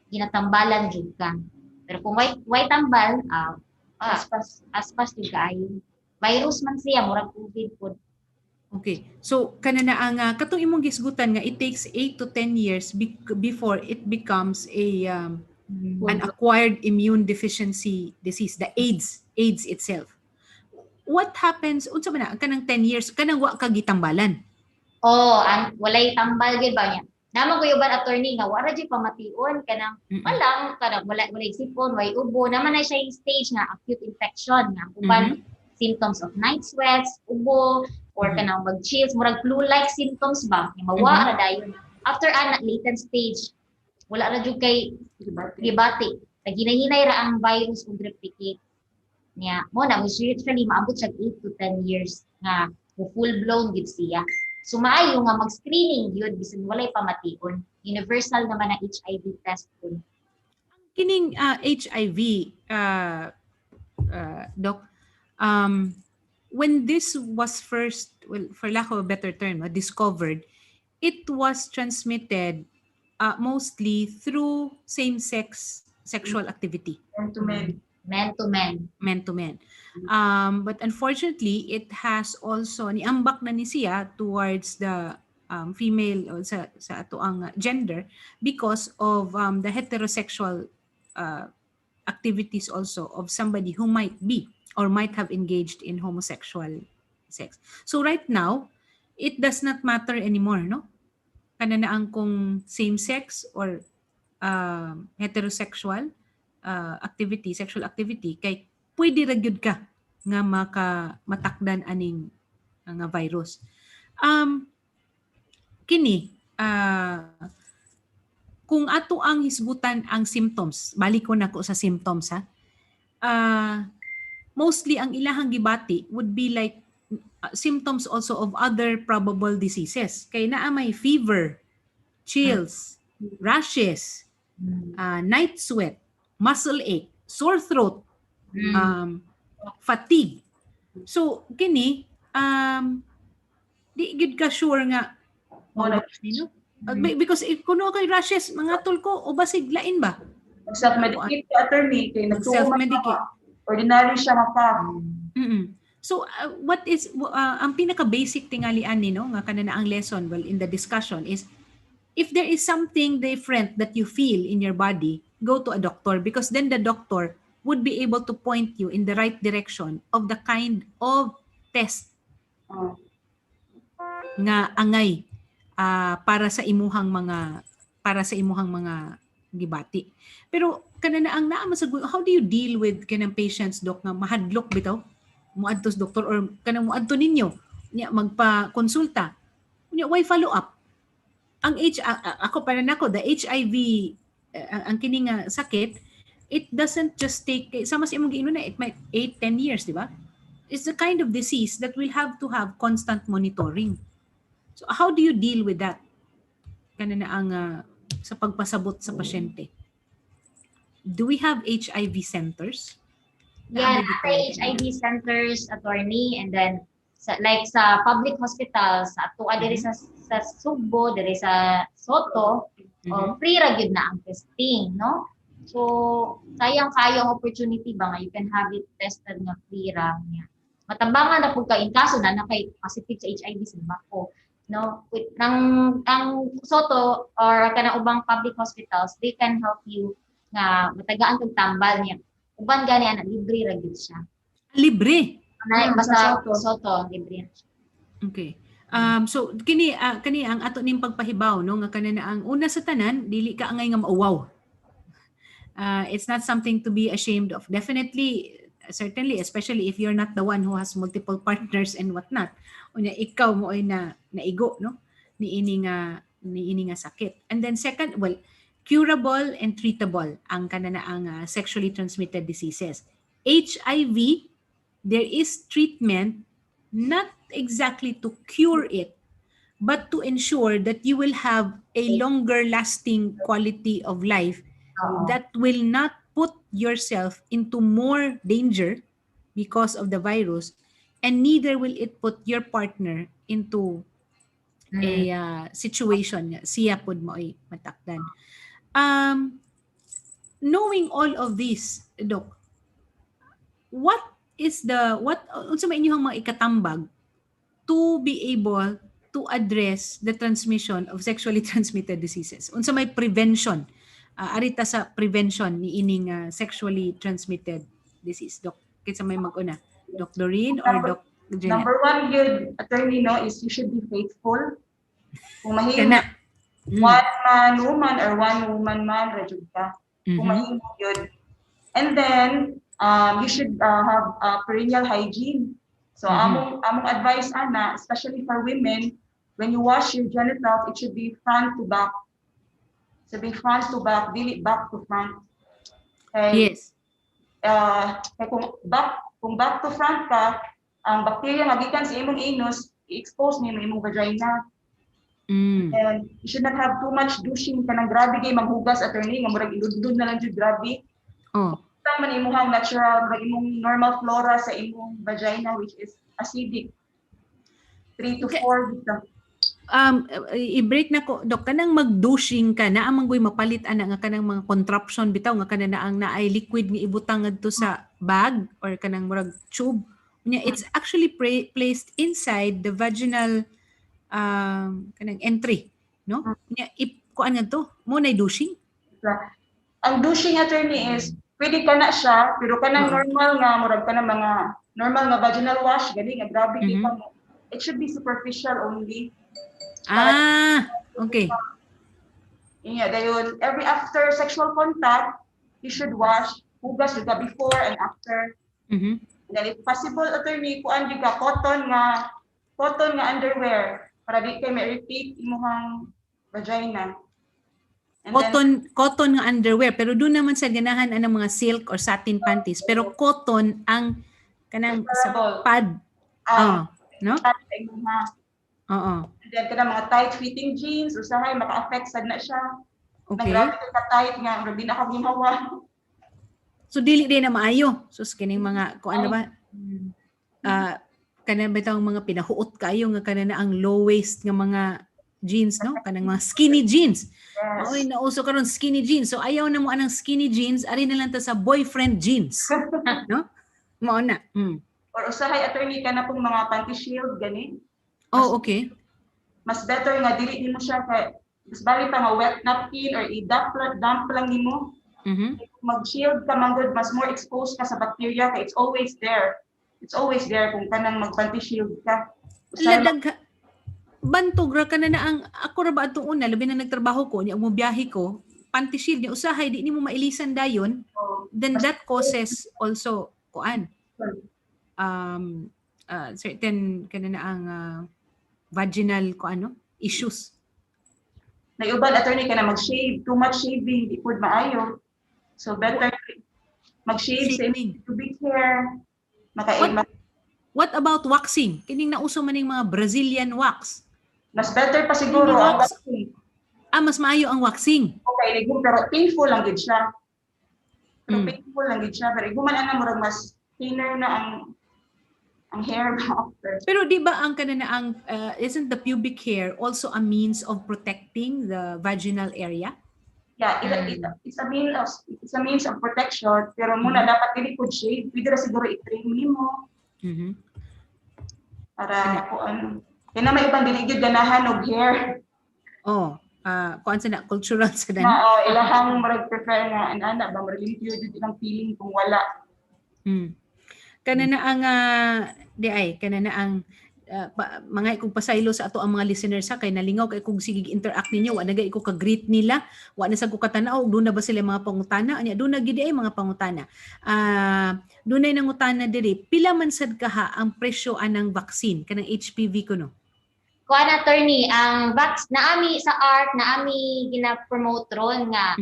ginatambalan jud ka. Pero kung way tambal, aspas jud kaayo. Virus man siya murag COVID pod. Okay. So kanana ang katong imong gisgutan nga it takes 8 to 10 years before it becomes an acquired immune deficiency disease, the AIDS itself. What happens unsa man na kanang 10 years kanang wa ka gitambalan? Walay tambal gyud ba niya. Namo ko yuban attorney nga wala jud pamation kanang walang walay sipon, way ubo, naman na siya yung stage nga acute infection nga uban symptoms of night sweats, ubo, or kanang mag-chills, murag flu-like symptoms ba? Mawa ra dayon. After latent stage, wala ra jud kay gibati. Hinahinay ra ang virus ug replicate niya. Mo na usually maabot siya 8 to 10 years nga full-blown gid siya. So maayo nga mag-screening yun bisan walay pamation. Universal naman ang HIV test kun. Kining HIV Doc, when this was first, well, for lack of a better term, discovered, it was transmitted mostly through same-sex sexual activity. Men to men. But unfortunately, it has also niambak na ni siya towards the female o sa ato ang gender because of the heterosexual activities also of somebody who might be or might have engaged in homosexual sex. So right now, it does not matter anymore, no? Kananaan kung same-sex or heterosexual sexual activity, kay pwede ra gyud ka nga matakdan aning nga virus. Kini, kung ato ang hisgutan ang symptoms, balik ko na ko sa symptoms ha, mostly ang ilahang gibati would be like symptoms also of other probable diseases. Kay naa may fever, chills, rashes, night sweat, muscle ache, sore throat, fatigue. So kini di gid ka sure nga because kuno kay rashes mga tol ko o basig lain ba? Self-medicate ka attorney kay self-medicate. Ordinary siya mapa. So what is ang pinaka-basic tingali ani no nga kanana ang lesson in the discussion is if there is something different that you feel in your body, go to a doctor because then the doctor would be able to point you in the right direction of the kind of test nga angay para sa imuhang mga gibati. Pero kanana ang naa masag how do you deal with kanang patients doc nga mahadlok bitaw moadto sa doktor or kanang moadto ninyo nya magpa-konsulta nya why follow up ang ako para nako the HIV ang kining sakit it doesn't just take sama sa imong giingon na it might 8-10 years di ba? It's the kind of disease that will have to have constant monitoring. So how do you deal with that? Kanana ang sa pagpasabot sa pasyente. Do we have HIV centers? Yeah, HIV centers, attorney, and then sa public hospitals, sa ato diri sa Sugbo, diri sa Soto, free ra gyud na ang testing, no? So sayang kayo ang opportunity ba nga you can have it tested nga free ra niya. Matambangan na pud ka in kaso na kay positive sa HIV sa bako, no? With ang Soto or kanang ubang public hospitals, they can help you nga matagaan kag tambal niya. Uban gani ana libre ra gyud siya. Libre. Basta Soto libre. Okay. So kani ang ato ning pagpahibaw no nga kanana ang una sa tanan dili ka angay nga mauwaw. It's not something to be ashamed of. Definitely, certainly, especially if you're not the one who has multiple partners and whatnot. Unya, ikaw mo ay naigo, no? Ni ini nga sakit. And then second, well, curable and treatable ang kananaang sexually transmitted diseases. HIV, there is treatment not exactly to cure it, but to ensure that you will have a longer lasting quality of life that will not put yourself into more danger because of the virus, and neither will it put your partner into a situation nga siya pod mo ay matakdan. Knowing all of this, Doc, what unsa may inyong mga ikatambag to be able to address the transmission of sexually transmitted diseases? Unsa may prevention? Arita sa prevention ni ining sexually transmitted disease. Doc, kinsa may mag-una? Doc Doreen or Doc Jeanette? Number one, good attorney, no, is you should be faithful. Kung mahimo, one man woman or one woman man, rajud ka. Kung mahimo yun. And then, you should have perennial hygiene. So, among advice, ana, especially for women, when you wash your genitals, it should be front to back. So, be front to back, dili back to front. Okay? Yes. Kung back to front ka, ang bacteria nga gikan sa imong anus, i-expose niyo imong vagina. And you should not have too much douching kanang grabe kay manghugas attorney nga murag idudud na lang jud grabe. Tama man imong natural, murag imong normal flora sa imong vagina which is acidic. 3 to 4 dito. I-break na ko, Dok, kanang mag-douching ka na amang goy mapalit ana nga kanang mga contraption bitaw nga kanang naang naay liquid nga ibutang ngadto sa bag or kanang murag tube. It's actually placed inside the vaginal kanang entry, no? Kuan nga to, mo na douching? Ang douching attorney is pwede ka na siya pero kanang normal nga murag kanang mga normal nga vaginal wash gani nga grabe kita mo. It should be superficial only. Okay. Yeah, dayon every after sexual contact, you should wash, hugas ka before and after. And then if possible, attorney, kuan jud ka cotton nga underwear para di kay ma-repeat imong vagina. And cotton nga underwear, pero doon naman sa ganahan ang mga silk or satin panties, pero cotton ang kanang sa pad. No? And then kanang mga tight-fitting jeans, usahay maka-affect sad na siya. Okay. Grabe ka tight nga, grabe na ka ginhawa. So dili din na maayo. So kining mga kuan ba? Kanang bitaw mga pinahuot kayo nga kanang ang low waist nga mga jeans, no? Kanang mga skinny jeans. Yes. Oy, nauso karon skinny jeans. So ayaw na mo anang skinny jeans, ari na lang ta sa boyfriend jeans. No? Mao na. Or usahay attorney ka na pong mga panty shield gani. Okay. Mas better nga dili nimo siya kay mas bali pa nga wet napkin or i-damp lang nimo. Mag-shield ka manggod, mas more exposed ka sa bacteria kay it's always there. It's always there kung kanang mag-panty shield ka. Bantog ra ka na ang ako ra ba atong una labi na nagtrabaho ko nya mo biyahe ko panty shield ni usahay di nimo mailisan dayon, then that causes also kuan certain kanana ang vaginal issues. Naiuban attorney ka na mag-shave, too much shaving di pud maayo. So better mag-shave sa pubic hair. What about waxing? Kining nauso man ning mga Brazilian wax. Mas better pa siguro ang waxing. Mas maayo ang waxing. Okay, pero painful lang gid siya. Painful lang gid siya, pero iguman ana murag mas thinner na ang hair after. Pero di ba ang kanana isn't the pubic hair also a means of protecting the vaginal area? Yeah, it's a means of protection, pero muna dapat dili pud shave, pwede ra siguro i-trim nimo. Para kuan. Kaya may ibang dili gyud ganahan og hair. Kuan sa na cultural sa dana. Ilahang murag prefer nga ana ba murag limpyo jud ilang feeling kung wala. Kanana ang mga ikong pasaylo sa ato ang mga listeners sa kay nalingaw kay kung sige interact ninyo wa na gay ko ka-greet nila wa na sa ko katanaw do na ba sila mga pangutana anya do na gid ay mga pangutana dunay nangutana diri pila man sad kaha ang presyo anang vaccine kanang HPV kuno Kuan attorney, ang naami sa ARC, naami gina-promote ron nga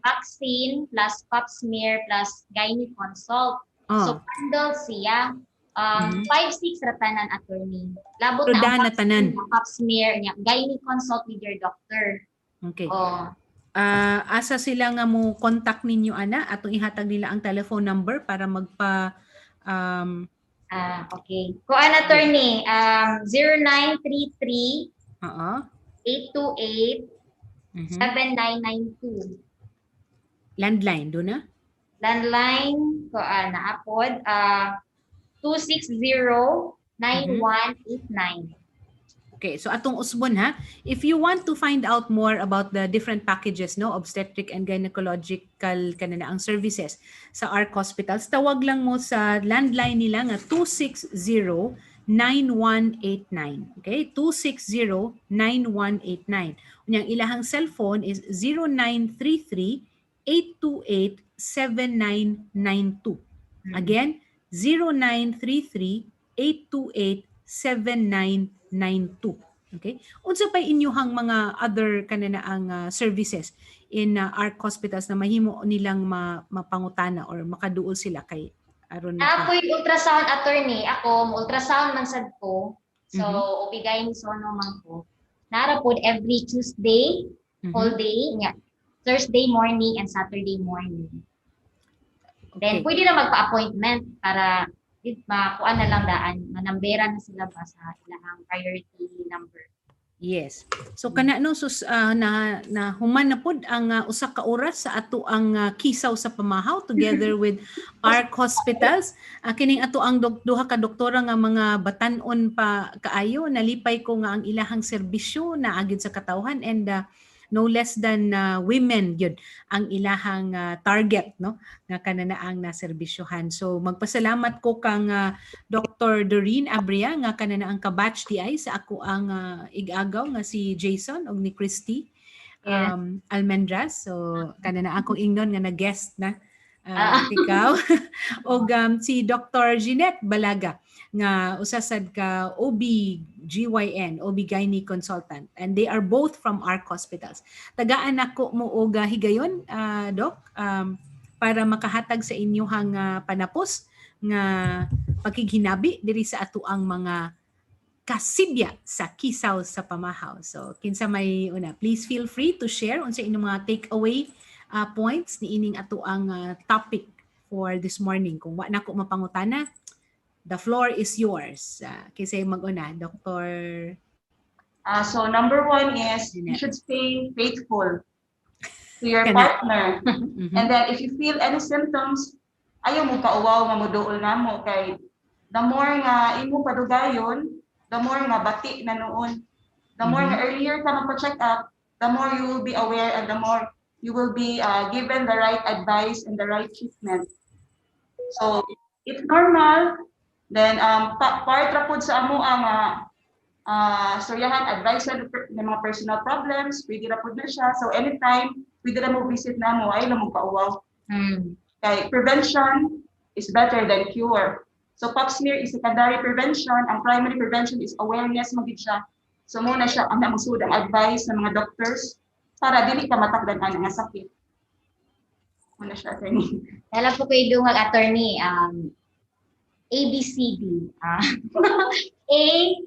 vaccine plus pap smear plus gynae consult. So bundle siya 5-6 ratanan attorney. Labot so, na ang tanan. pap smear niya, gynae consult with your doctor. Okay. Asa sila nga mo contact ninyo ana atong ihatag nila ang telephone number para magpa okay. Kuan attorney, 0933 828 7992. Landline do na? Landline kuan naapod 260-9189. Okay, so atong usbon ha. If you want to find out more about the different packages no obstetric and gynecological kanina ang services sa ARC hospitals, tawag lang mo sa landline nila nga 260-9189. Okay? 260-9189. Unyang ilahang cellphone is 0933-828-7992. Again, 0933-828-7992. Okay? Unsa pa inyuhang mga other kanina ang services in ARC hospitals na mahimo nilang mapangutana or makaduol sila kay aron Ako'y ultrasound attorney. Ako, ultrasound man sad ko. So, ubigay ni sono man ko. Nara pod every Tuesday, whole day, Thursday morning and Saturday morning. Then, pwede na magpa-appointment para makuha na lang daan. Manambera na sila ba sa ilang priority number. Yes. So kana no sus na human na pod ang usa ka oras sa ato ang KISAW sa PAMAHAW together with ARC hospitals. Kining ato ang duha ka doktora nga mga batan-on pa kaayo nalipay ko nga ang ilahang serbisyo na agid sa katawhan and no less than women yun ang ilahang target no nga kanana ang naserbisyohan. So magpasalamat ko kang Dr. Doreen Abria nga kanana ang kabatch TI sa ako ang igagaw nga si Jason og ni Christy Almendras. So kanana akong ingnon nga na-guest na ikaw og si Dr. Jeanette Balaga nga usasad ka OB-GYN, OB-GYN consultant, and they are both from ARC hospitals. Tagaan ako mo og higayon, Doc, para makahatag sa inyong panapos nga pagkighinabi diri sa ato ang mga kasibya sa KISAW sa PAMAHAW. So kinsa may una, please feel free to share unsa inyong mga takeaway points ni ining ato ang topic for this morning. Kung wa nako mapangutana, the floor is yours. Kasi mag-una, Dr. So number one is you should stay faithful to your partner. And then if you feel any symptoms, ayaw mo kauwaw nga moduol na mo kay the more nga imo padugayon, the more nga bati na noon. The more nga earlier ka magpa-check up, the more you will be aware and the more you will be given the right advice and the right treatment. So if normal, then part ra pud sa amo ang storyahan advice sa mga personal problems, pwede ra pud na siya. So anytime pwede ra mo visit na mo ay mo pauwaw. Kay prevention is better than cure. So pap smear is secondary prevention, ang primary prevention is awareness mo gid siya. So muna siya ang namusud ang advice sa mga doctors para dili ka matakdan ang sakit. Muna siya attorney. Alam ko kayo dungag attorney ABCD. A,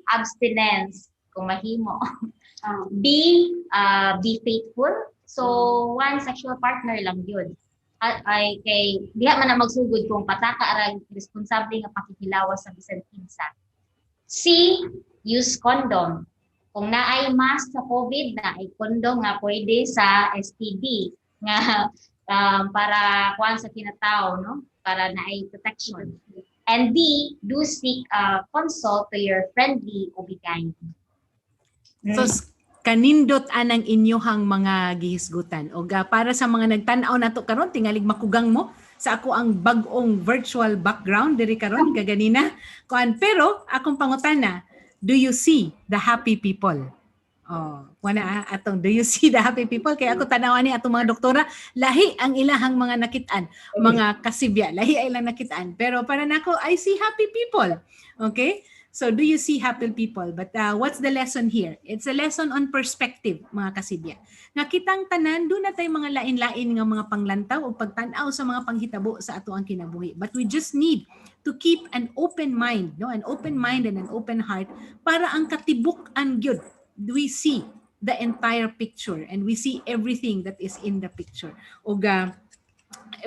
abstinence, kung mahimo. B, be faithful. So, one sexual partner lang yun. Ay, kay, diha man na magsugod kung pataka arang responsable nga pakikilawas sa bisan kinsa. C, use condom. Kung naay mask sa COVID, naay condom nga pwede sa STD. Nga, para kuan sa kinatao, no? Para naay protection. And D, do seek consult to your friendly OB-GYN. So, kanindot anang inyohang mga gihisgutan. O para sa mga nagtanaw nato karon tingalig makugang mo sa ako ang bag-ong virtual background diri karon kaganina. Kuan pero akong pangutana, do you see the happy people? Oh, wana atong do you see the happy people? Kaya ako tanawan ni atong mga doktora, lahi ang ilahang mga nakitaan, mga kasibya, lahi ay ilang nakitaan. Pero para nako, I see happy people. Okay? So do you see happy people? But what's the lesson here? It's a lesson on perspective, mga kasibya. Nga kitang tanan, doon na tayo mga lain-lain nga mga panglantaw o pagtanaw sa mga panghitabo sa ato ang kinabuhi. But we just need to keep an open mind, no? An open mind and an open heart para ang katibuk-an gyud we see the entire picture and we see everything that is in the picture. Ug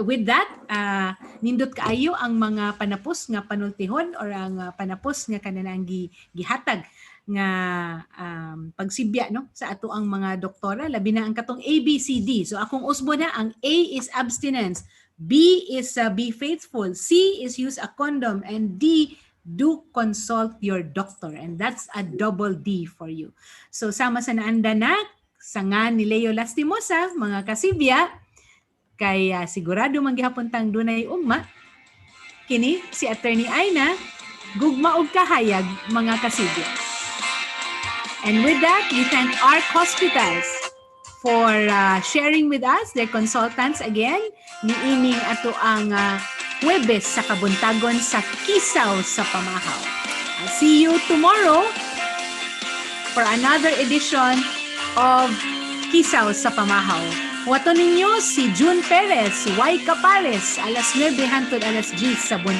with that, nindot kaayo ang mga panapos nga panultihon or ang panapos nga kanang gihatag nga pagsibya no sa ato ang mga doktora, labi na ang katong ABCD. So akong usbo na, ang A is abstinence, B is be faithful, C is use a condom, and D, do consult your doctor. And that's a double D for you. So sama sa naanda na, sanga ni LAstimosa, mga kasibya, kay sigurado maghihapontang dunay ugma, kini si Attorney Aina, gugma og kahayag, mga kasibya. And with that, we thank ARC Hospitals for sharing with us, their consultants again, niining ato ang Huwebes sa kabuntagon sa KISAW sa PAMAHAW. I'll see you tomorrow for another edition of KISAW sa PAMAHAW. Wato ninyo si June Perez, Y. Capares, alas 9 hangtod alas 10 sa buntagon.